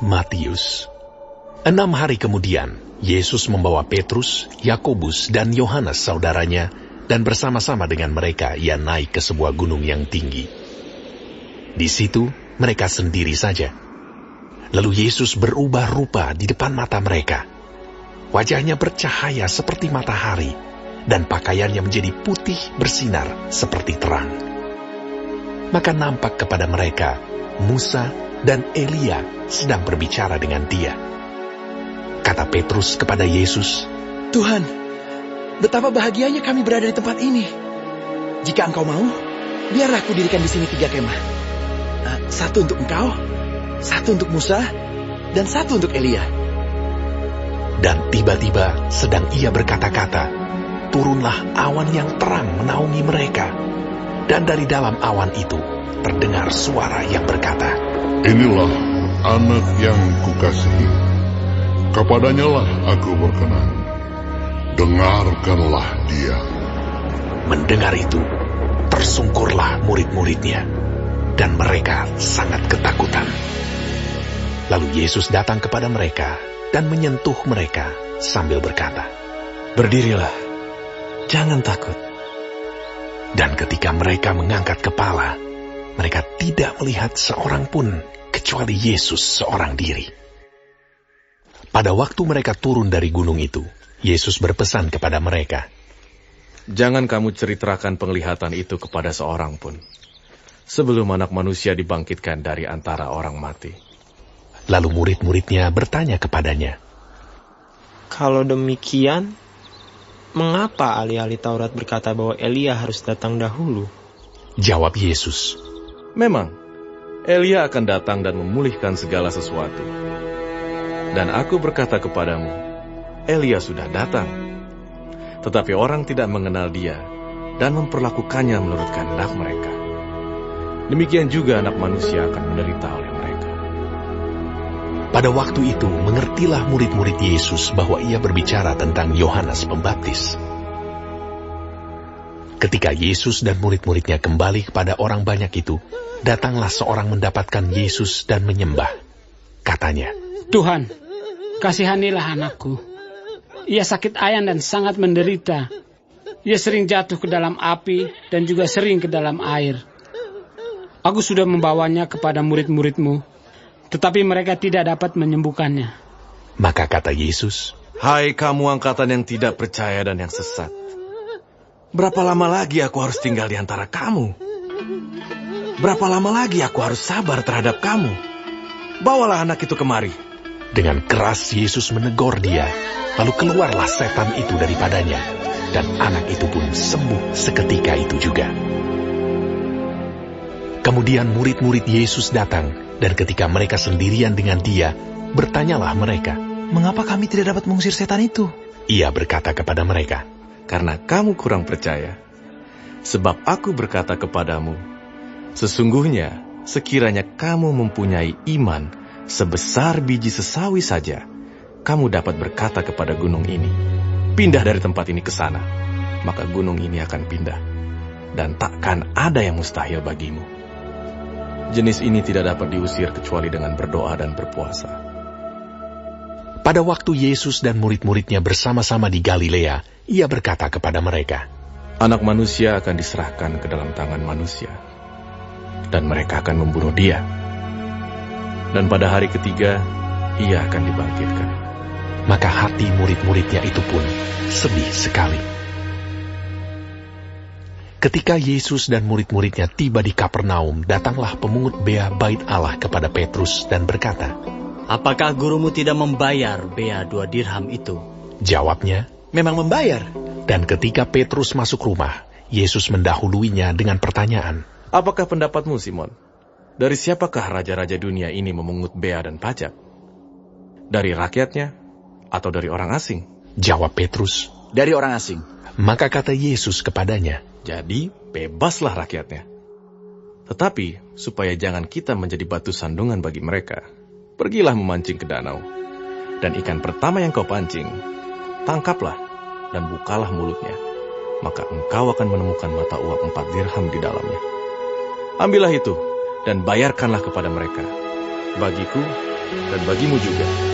Matius. 6 hari kemudian, Yesus membawa Petrus, Yakobus, dan Yohanes saudaranya, dan bersama-sama dengan mereka ia naik ke sebuah gunung yang tinggi. Di situ mereka sendiri saja. Lalu Yesus berubah rupa di depan mata mereka. Wajahnya bercahaya seperti matahari, dan pakaiannya menjadi putih bersinar seperti terang. Maka nampak kepada mereka Musa dan Elia sedang berbicara dengan dia. Kata Petrus kepada Yesus, Tuhan, betapa bahagianya kami berada di tempat ini. Jika Engkau mau, biarlah aku dirikan di sini 3 kemah. 1 untuk Engkau, 1 untuk Musa, dan 1 untuk Elia. Dan tiba-tiba sedang ia berkata-kata, turunlah awan yang terang menaungi mereka. Dan dari dalam awan itu terdengar suara yang berkata, Inilah anak yang kukasihi, kepadanya lah aku berkenan. Dengarkanlah dia. Mendengar itu, tersungkurlah murid-muridnya, dan mereka sangat ketakutan. Lalu Yesus datang kepada mereka dan menyentuh mereka sambil berkata, Berdirilah, jangan takut. Dan ketika mereka mengangkat kepala, mereka tidak melihat seorang pun kecuali Yesus seorang diri. Pada waktu mereka turun dari gunung itu, Yesus berpesan kepada mereka, Jangan kamu ceritakan penglihatan itu kepada seorang pun, sebelum Anak Manusia dibangkitkan dari antara orang mati. Lalu murid-muridnya bertanya kepadanya, Kalau demikian, mengapa ahli-ahli Taurat berkata bahwa Elia harus datang dahulu? Jawab Yesus, Memang, Elia akan datang dan memulihkan segala sesuatu. Dan aku berkata kepadamu, Elia sudah datang. Tetapi orang tidak mengenal dia dan memperlakukannya menurut kehendak mereka. Demikian juga Anak Manusia akan menderita oleh mereka. Pada waktu itu mengertilah murid-murid Yesus bahwa ia berbicara tentang Yohanes Pembaptis. Ketika Yesus dan murid-muridnya kembali kepada orang banyak itu, datanglah seorang mendapatkan Yesus dan menyembah. Katanya, Tuhan, kasihanilah anakku. Ia sakit ayan dan sangat menderita. Ia sering jatuh ke dalam api dan juga sering ke dalam air. Aku sudah membawanya kepada murid-murid-mu, tetapi mereka tidak dapat menyembuhkannya. Maka kata Yesus, Hai kamu angkatan yang tidak percaya dan yang sesat. Berapa lama lagi aku harus tinggal di antara kamu? Berapa lama lagi aku harus sabar terhadap kamu? Bawalah anak itu kemari. Dengan keras Yesus menegur dia, lalu keluarlah setan itu daripadanya, dan anak itu pun sembuh seketika itu juga. Kemudian murid-murid Yesus datang, dan ketika mereka sendirian dengan dia, bertanyalah mereka, Mengapa kami tidak dapat mengusir setan itu? Ia berkata kepada mereka, Karena kamu kurang percaya. Sebab aku berkata kepadamu, sesungguhnya sekiranya kamu mempunyai iman sebesar biji sesawi saja, kamu dapat berkata kepada gunung ini, pindah dari tempat ini ke sana, maka gunung ini akan pindah, dan takkan ada yang mustahil bagimu. Jenis ini tidak dapat diusir kecuali dengan berdoa dan berpuasa. pada waktu Yesus dan murid-muridnya bersama-sama di Galilea, ia berkata kepada mereka, Anak Manusia akan diserahkan ke dalam tangan manusia, dan mereka akan membunuh dia. Dan pada hari ketiga, ia akan dibangkitkan. Maka hati murid-muridnya itu pun sedih sekali. Ketika Yesus dan murid-muridnya tiba di Kapernaum, datanglah pemungut bea bait Allah kepada Petrus dan berkata, Apakah gurumu tidak membayar bea 2 dirham itu? Jawabnya, Memang membayar. dan ketika Petrus masuk rumah, Yesus mendahuluinya dengan pertanyaan, Apakah pendapatmu, Simon? Dari siapakah raja-raja dunia ini memungut bea dan pajak? Dari rakyatnya atau dari orang asing? Jawab Petrus. Dari orang asing. Maka kata Yesus kepadanya, Jadi, bebaslah rakyatnya. Tetapi, supaya jangan kita menjadi batu sandungan bagi mereka, pergilah memancing ke danau. Dan ikan pertama yang kau pancing, tangkaplah dan bukalah mulutnya. Maka engkau akan menemukan mata uang 4 dirham di dalamnya. Ambillah itu dan bayarkanlah kepada mereka. Bagiku, dan bagimu juga.